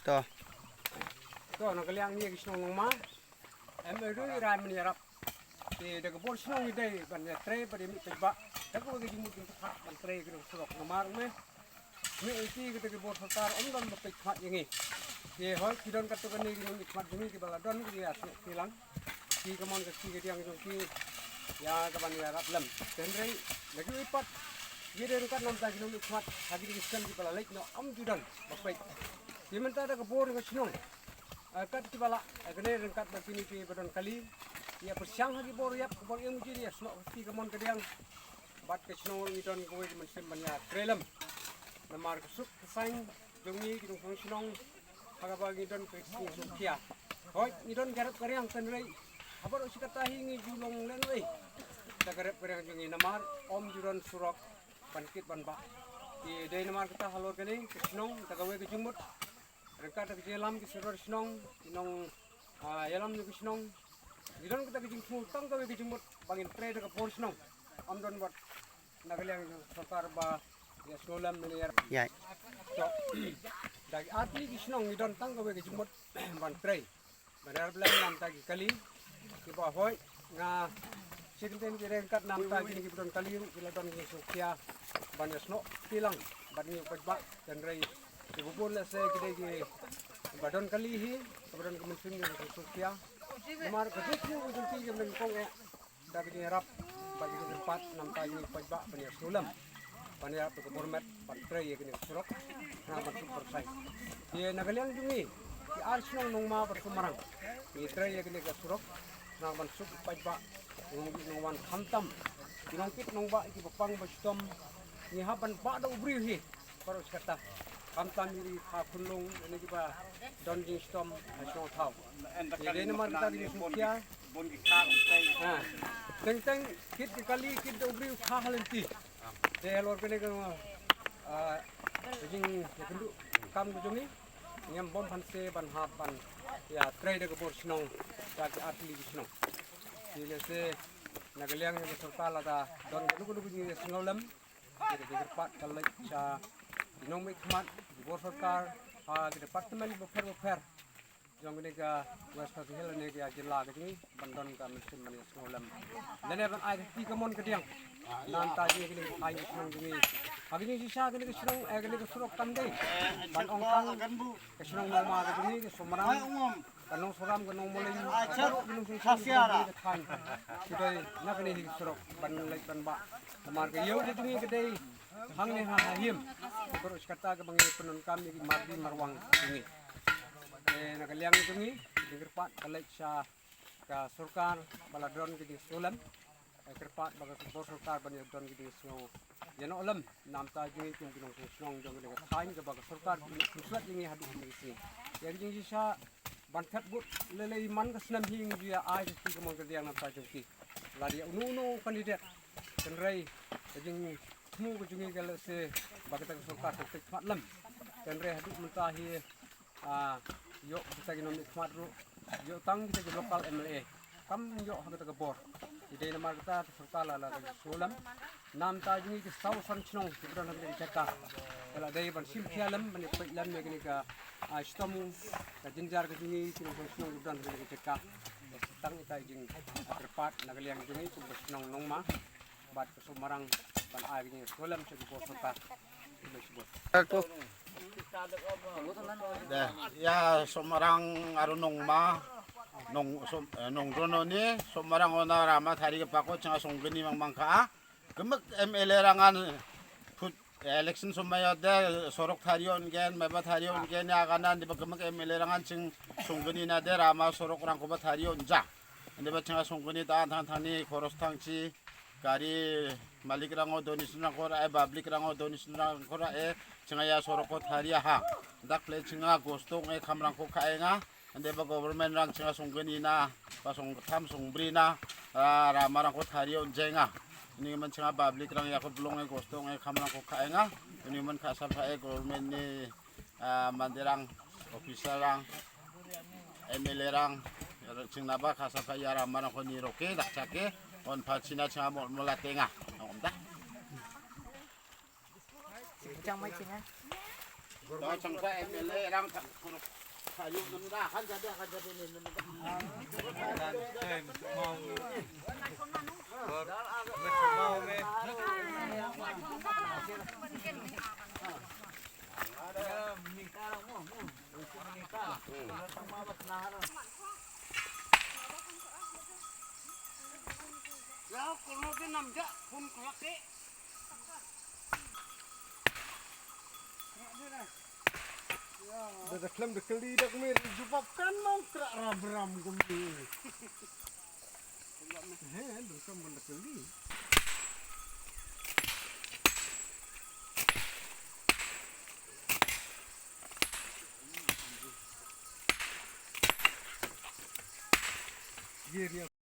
to nó cái liang như cái sông má em ở đây ra mình nhập thì được cái bột sông như đây bạn nhà tre bạn đi bị bạ chắc có cái gì một cái phát bạn tre cái sông nó má đúng không mấy cái bột phát ra ông don một cái phát nhưงี้thì hỏi khi don cắt cái này cái nó phát như cái bala don cái gì thì lắm khi cái món cái yang trong khi ya các bạn nhàรับlầm đến đây là cái phát dia dari kan nampak kita nak kuat hari ini sekarang di bala lek no am judan bapak. Di mana ada kebor dengan senong. Kat di bala kena rengkat begini di badan kali. Ya persiang hari bor ya kebor yang jadi ya senok pasti kemon kedang. Bat ke senong ni don kowe macam banyak krelem. Namar kesuk kesaing jongi kita kong senong. Agak bagi don ke kia. Hoi ni don garap karyang tenrei. Habar usi kata hingi julong lenwei. Kita garap karyang jongi namar om judan surok. Pankit banba di day namar kita halor kini kisnong tagawe ke jumut reka tak jelam ke seror kisnong kinong yalam ni kisnong didon kita ke jumut tang tagawe ke jumut bangin pre ke por kisnong amdon buat nagaliang sarkar ba ya solam ni ya to dagi atli kisnong didon tang tagawe ke jumut ban pre badar belam nam tagi kali ki ba hoy nga Sinteng kira kat nam ta gini kita kali kita don ni sukia banyak snow tilang banyak pajak dan rai ibu pun lah saya kita badon kali hi badon kementerian ni sukia nomor kedua tu ujung tiga dengan kong dah kita harap bagi tempat nam ta gini pajak banyak sulam banyak tu kebormat pantrai gini surok nama super sai dia nagaliang jungi di arsong nongma bersumarang di trai gini surok nama super pajak nongwan khantam dinongkit nongba iki bapang bastom ni haban bada ubri hi paros kata khantam iri kha khunlung ini juga donjing stom asong thau ini nomor kita di sukia bon ki kha ha teng teng kit kali kit ubri kha halenti de lor kene kan jing kendu kam jungi ngam bom phanse ban hap ban ya trai de bor snong ta atli snong Silese nagaliang ni sarkar ada don kudu ni sengolam di depan kalau cha dinong mai khmat bor sarkar di departemen bufer jong ni ka west hill ni ka jilla ka ni bandon ka mesin mani sengolam lene ban ai ti ka mon ka diang nan ta ji ni ai senong ni agni sisa ka ni senong ka ni surok kan dei ban ong tang ka senong ma ka ni somran kanong suram kanong mulai kanong sasiara kita nak ni surok ban lek ban ba tamar ke yo itu ni kedai hang ni him terus kata ke bangi penun kami di mardi marwang ini nak liang itu ni di kerpat kalek sya ka surkar baladron ke di sulam kerpat baga bor surkar ban don ke di sno yano alam nam ta ji tung kinong snong jong ke thain ke baga surkar pusat ini hadis ni sini yang jing sisa bantat but lelai man ka senam hing dia ai ti ko mon ka diang na ta joki la dia unu kandidat kenrai jing mu ko jungi gal se bagata sarkar tek matlam kenrai hadu munta hi yo kita ginom nikmat ru yo tang kita lokal MLA kam yo hagata ka bor ide na marta sarkar la solam nam ta jungi ki sau san chnong kita na ngi chaka kala dai ban sim khialam ban lam ne gini ka stom ka jinjar ka jungi ki snong udan ngi chaka tang ita jing terpat nagaliang jungi ku snong nongma bat ke sumarang ban ai gini solam se bor sarkar ko ya Semarang arunong ma nong rono ni Semarang ona rama thari ke pako changa songgeni mangmangka kemek MLA rangan put election somaya de sorok tharion gen meba tharion gen ya kanan di kemek MLA rangan ching songgeni na de rama sorok rang ko ba tharion ja ande ba changa songgeni ta thani khoros thangchi gari malik rango donisna kora public rango donisna kora changa ya sorok ko tharia ha dak le chinga gostong khamrang ko khaenga ande ba government rang chinga songgeni na pa song tham songbri na rama rang ko thario jenga ini man chinga public rang ya ko blong gostong khamrang ko khaenga ini man khasa pha government ni mandirang official rang MLA rang chingna ba khasa pha ya rama rang ko ni roke dak chake on pha china chinga molatenga omda Chẳng mấy chừng á 저 정사 MLA랑 사육 넘다 한 자대 있는 거. Dah klaim dah keli dah kemir jupapkan mau kerak ram kemir. Dah kam dah keli. Gear yang